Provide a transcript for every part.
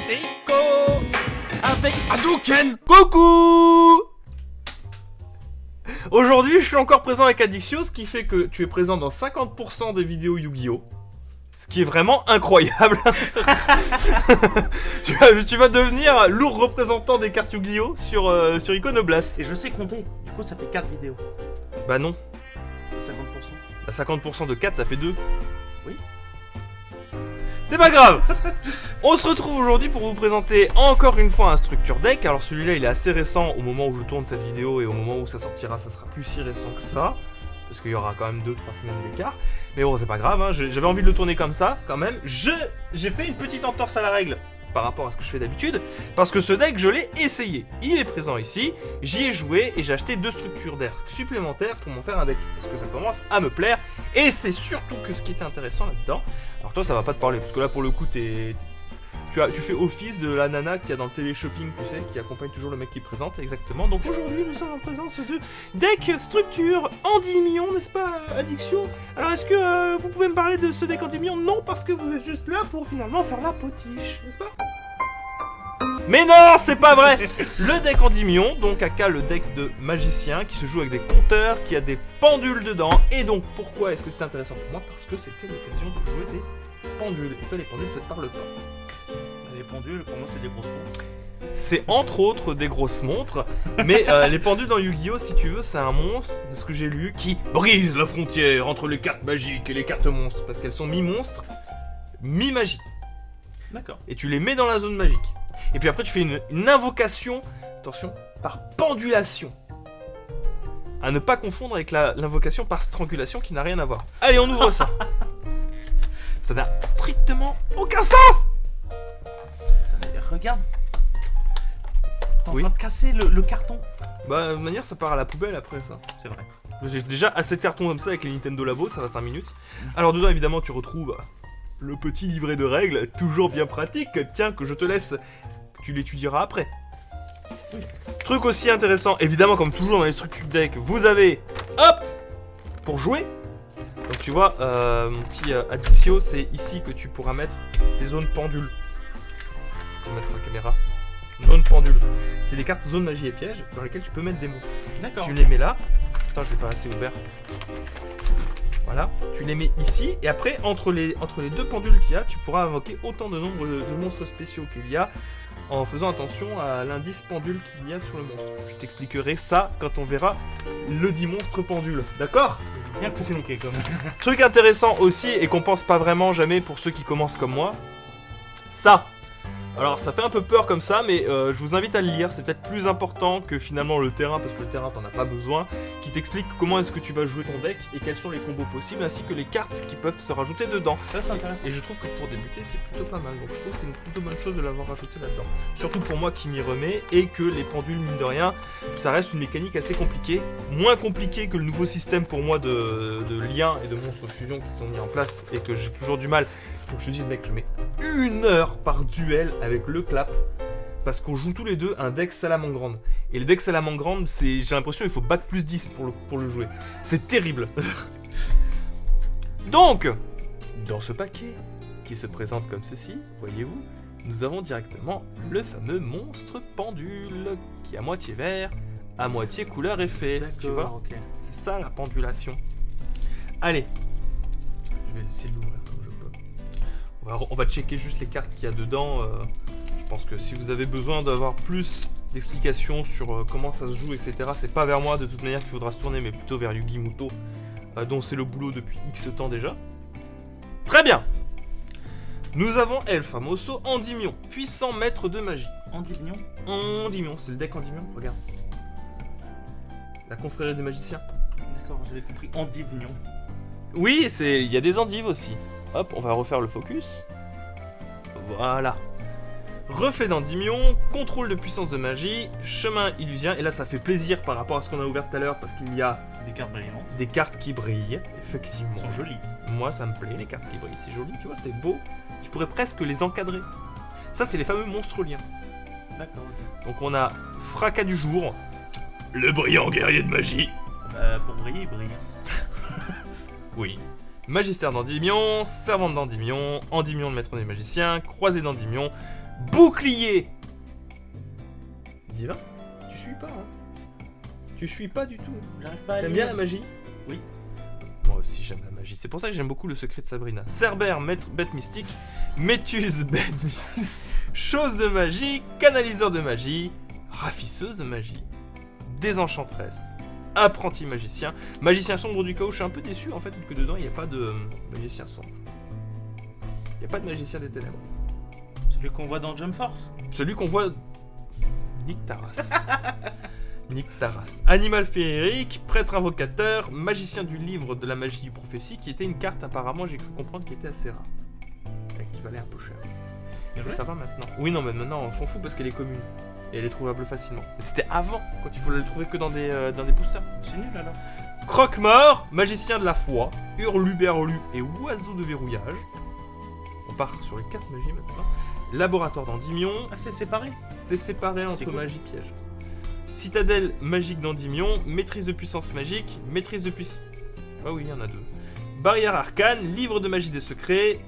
Rico avec Hadouken. Coucou. Aujourd'hui, je suis encore présent avec Addictio, ce qui fait que tu es présent dans 50% des vidéos Yu-Gi-Oh! Ce qui est vraiment incroyable. tu vas devenir lourd représentant des cartes Yu-Gi-Oh! Sur Iconoblast. Et je sais compter, du coup ça fait 4 vidéos. Bah non. 50%. Bah 50% de 4, ça fait 2. Oui. C'est pas grave. On se retrouve aujourd'hui pour vous présenter encore une fois un structure deck. Alors celui-là il est assez récent au moment où je tourne cette vidéo, et au moment où ça sortira ça sera plus si récent que ça, parce qu'il y aura quand même 2-3 semaines d'écart. Mais bon, c'est pas grave, hein. J'avais envie de le tourner comme ça quand même. J'ai fait une petite entorse à la règle par rapport à ce que je fais d'habitude, parce que ce deck je l'ai essayé. Il est présent ici, j'y ai joué et j'ai acheté 2 structures d'air supplémentaires pour m'en faire un deck, parce que ça commence à me plaire. Et c'est surtout que ce qui était intéressant là-dedans. Alors toi ça va pas te parler, parce que là pour le coup tu fais office de la nana qu'il y a dans le télé-shopping, tu sais, qui accompagne toujours le mec qui présente, exactement. Donc aujourd'hui nous sommes en présence de deck structure Endymion, n'est-ce pas, Addictio? Alors est-ce que vous pouvez me parler de ce deck Endymion? Non, parce que vous êtes juste là pour finalement faire la potiche, n'est-ce pas? Mais non, c'est pas vrai. Le deck Endymion, donc aka le deck de magicien, qui se joue avec des compteurs, qui a des pendules dedans. Et donc pourquoi est-ce que c'est intéressant pour moi? Parce que c'était l'occasion de jouer des pendules. Et toi les pendules ça te parle pas? Les pendules, pour moi c'est des grosses montres. C'est entre autres des grosses montres, mais les pendules dans Yu-Gi-Oh! Si tu veux, c'est un monstre, de ce que j'ai lu, qui brise la frontière entre les cartes magiques et les cartes monstres, parce qu'elles sont mi-monstres, mi-magie. D'accord. Et tu les mets dans la zone magique. Et puis après tu fais une invocation, attention, par pendulation. À ne pas confondre avec l'invocation par strangulation qui n'a rien à voir. Allez, on ouvre ça. Ça n'a strictement aucun sens. Attendez, regarde. T'es en Oui. train de casser le carton. Bah, de toute manière, ça part à la poubelle après ça. C'est vrai. J'ai déjà assez de cartons comme ça avec les Nintendo Labo, ça va 5 minutes. Alors dedans, évidemment, tu retrouves le petit livret de règles, toujours bien pratique. Tiens, que je te laisse, que tu l'étudieras après. Oui. Truc aussi intéressant, évidemment, comme toujours dans les structures deck, vous avez, hop, pour jouer. Donc tu vois, mon petit Addictio, c'est ici que tu pourras mettre tes zones pendules. Je vais mettre la caméra. Zone pendule. C'est des cartes zone magie et piège dans lesquelles tu peux mettre des monstres. D'accord. Tu les mets là. Attends, je l'ai pas assez ouvert. Voilà. Tu les mets ici. Et après, entre les 2 pendules qu'il y a, tu pourras invoquer autant de nombre de monstres spéciaux qu'il y a, en faisant attention à l'indice pendule qu'il y a sur le monstre. Je t'expliquerai ça quand on verra le 10 monstres pendule. D'accord? C'est bien compliqué quand même. Truc intéressant aussi, et qu'on pense pas vraiment jamais pour ceux qui commencent comme moi, ça. Alors ça fait un peu peur comme ça, mais je vous invite à le lire, c'est peut-être plus important que finalement le terrain, parce que le terrain t'en as pas besoin, qui t'explique comment est-ce que tu vas jouer ton deck et quels sont les combos possibles, ainsi que les cartes qui peuvent se rajouter dedans. Ça c'est intéressant. Et je trouve que pour débuter c'est plutôt pas mal, donc je trouve que c'est une plutôt bonne chose de l'avoir rajouté là-dedans. Surtout pour moi qui m'y remets, et que les pendules, mine de rien, ça reste une mécanique assez compliquée, moins compliquée que le nouveau système pour moi de liens et de monstres fusion qui sont mis en place, et que j'ai toujours du mal. Faut que je te dise, mec, je mets 1 heure par duel avec le clap, parce qu'on joue tous les deux un deck Salamangrande. Et le deck Salamangrande, j'ai l'impression qu'il faut bac plus 10 pour le jouer. C'est terrible. Donc, dans ce paquet, qui se présente comme ceci, voyez-vous, nous avons directement le fameux monstre pendule, qui est à moitié vert, à moitié couleur effet. Tu vois, ok. c'est ça la pendulation. Allez, je vais essayer de l'ouvrir comme je peux. On va checker juste les cartes qu'il y a dedans. Je pense que si vous avez besoin d'avoir plus d'explications sur comment ça se joue, etc., c'est pas vers moi de toute manière qu'il faudra se tourner, mais plutôt vers Yugi Muto, dont c'est le boulot depuis X temps déjà. Très bien. Nous avons El Famoso Endymion, puissant maître de magie. Endymion. Endymion, c'est le deck Endymion, regarde. La confrérie des magiciens. D'accord, j'avais compris Endymion. Oui, il y a des endives aussi. Hop, on va refaire le focus. Voilà. Reflet d'Endymion, contrôle de puissance de magie, chemin illusien. Et là, ça fait plaisir par rapport à ce qu'on a ouvert tout à l'heure, parce qu'il y a Des cartes brillantes. des cartes qui brillent, effectivement. Elles sont jolies. Moi, ça me plaît, les cartes qui brillent. C'est joli, tu vois, c'est beau. Tu pourrais presque les encadrer. Ça, c'est les fameux monstres liens. D'accord. Donc, on a Fracas du jour, le brillant guerrier de magie. Pour briller, il brille. Oui. Magistère d'Endymion, Servante d'Endymion, Endymion le maître des magiciens, Croisé d'Endymion, Bouclier. Divin, tu suis pas, hein. Tu suis pas du tout. J'arrive pas à T'aimes lire. bien la magie? Oui. Moi aussi j'aime la magie. C'est pour ça que j'aime beaucoup le secret de Sabrina. Cerbère, bête mystique. Métus, bête mystique. Chose de magie, canaliseur de magie, rafisseuse de magie, désenchanteresse, apprenti magicien, magicien sombre du chaos. Je suis un peu déçu en fait que dedans il n'y a pas de magicien sombre. Il n'y a pas de magicien des ténèbres. Celui qu'on voit dans Jump Force. Celui qu'on voit. Nique ta race. Nique ta race. Animal féerique, prêtre invocateur, magicien du livre de la magie du prophétie, qui était une carte apparemment, j'ai cru comprendre, qui était assez rare. Et qui valait un peu cher. Bien joué. Ça va maintenant. Oui, non, mais maintenant on s'en fout parce qu'elle est commune. Et elle est trouvable facilement. Mais c'était avant, quand il faut la trouver que dans des boosters. C'est nul alors. Croque-mort, magicien de la foi, hurluberlu et oiseau de verrouillage. On part sur les 4 magies maintenant. Laboratoire d'Endymion. Ah, c'est séparé. C'est séparé entre cool. magie piège. Citadelle magique d'Endymion, maîtrise de puissance magique, maîtrise de puissance. Ah oui, il y en a 2. Barrière arcane, livre de magie des secrets.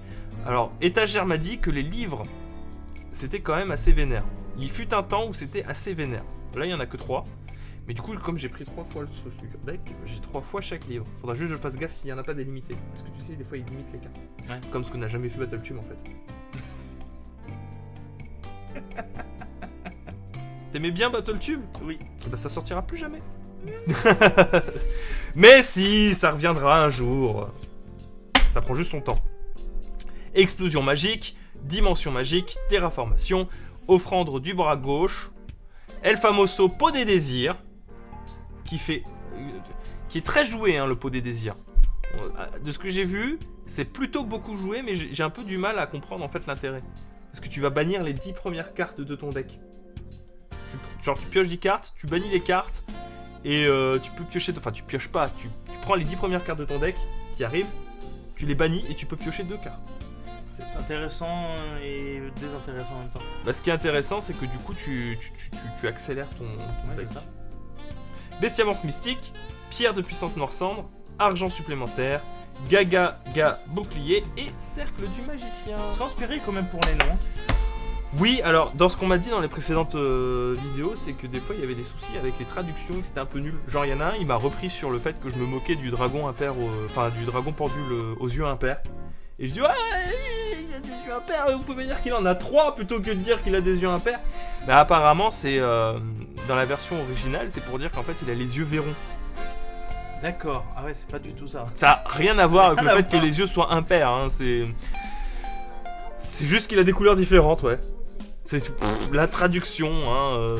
Alors, Étagère m'a dit que les livres, c'était quand même assez vénère. Il fut un temps où c'était assez vénère. Là, il n'y en a que 3. Mais du coup, comme j'ai pris 3 fois ce deck, j'ai 3 fois chaque livre. Faudra juste que je fasse gaffe s'il n'y en a pas délimité. Parce que tu sais, des fois, ils limitent les cartes. Ouais. Comme ce que n'a jamais fait Battletube en fait. T'aimais bien Battletube? Oui. Bah ça sortira plus jamais. Mais si, ça reviendra un jour. Ça prend juste son temps. Explosion magique, dimension magique, terraformation, offrande du bras gauche, El Famoso pot des désirs, qui est très joué hein, le pot des désirs. De ce que j'ai vu, c'est plutôt beaucoup joué, mais j'ai un peu du mal à comprendre en fait l'intérêt. Parce que tu vas bannir les 10 premières cartes de ton deck. Genre tu pioches 10 cartes, tu bannis les cartes, et tu peux piocher, enfin tu pioches pas, tu prends les 10 premières cartes de ton deck qui arrivent, tu les bannis et tu peux piocher 2 cartes. C'est intéressant et désintéressant en même temps. Bah, ce qui est intéressant, c'est que du coup tu accélères ton Ouais, deck. c'est ça. Bestiamorphe mystique, pierre de puissance noir cendre, argent supplémentaire, gaga bouclier et cercle du magicien. Sois inspiré quand même pour les noms. Oui, alors dans ce qu'on m'a dit dans les précédentes vidéos, c'est que des fois il y avait des soucis avec les traductions, que c'était un peu nul. Genre il y en a un, il m'a repris sur le fait que je me moquais du dragon impair, enfin du dragon pendule aux yeux impairs. Et je dis ouais, il a des yeux impairs, vous pouvez me dire qu'il en a 3 plutôt que de dire qu'il a des yeux impairs. Mais apparemment c'est dans la version originale, c'est pour dire qu'en fait il a les yeux verrons. D'accord. Ah ouais, c'est pas du tout ça. Ça n'a rien à voir avec le Rien à fait que voir. les yeux soient impairs, hein, c'est juste qu'il a des couleurs différentes, ouais. C'est la traduction, hein.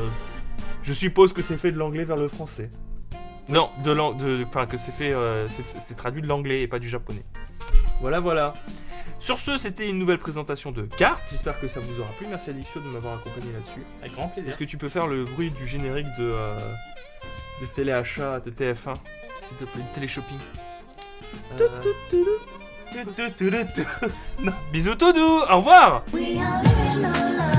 Je suppose que c'est fait de l'anglais vers le français. Non, enfin que c'est fait, c'est traduit de l'anglais et pas du japonais. Voilà. Sur ce, c'était une nouvelle présentation de cartes. J'espère que ça vous aura plu. Merci à Dixio de m'avoir accompagné là-dessus. Avec grand plaisir. Est-ce que tu peux faire le bruit du générique de téléachat, de TF1, s'il te plaît, de téléshopping. Non. Bisous tout doux, au revoir. We are living our lives.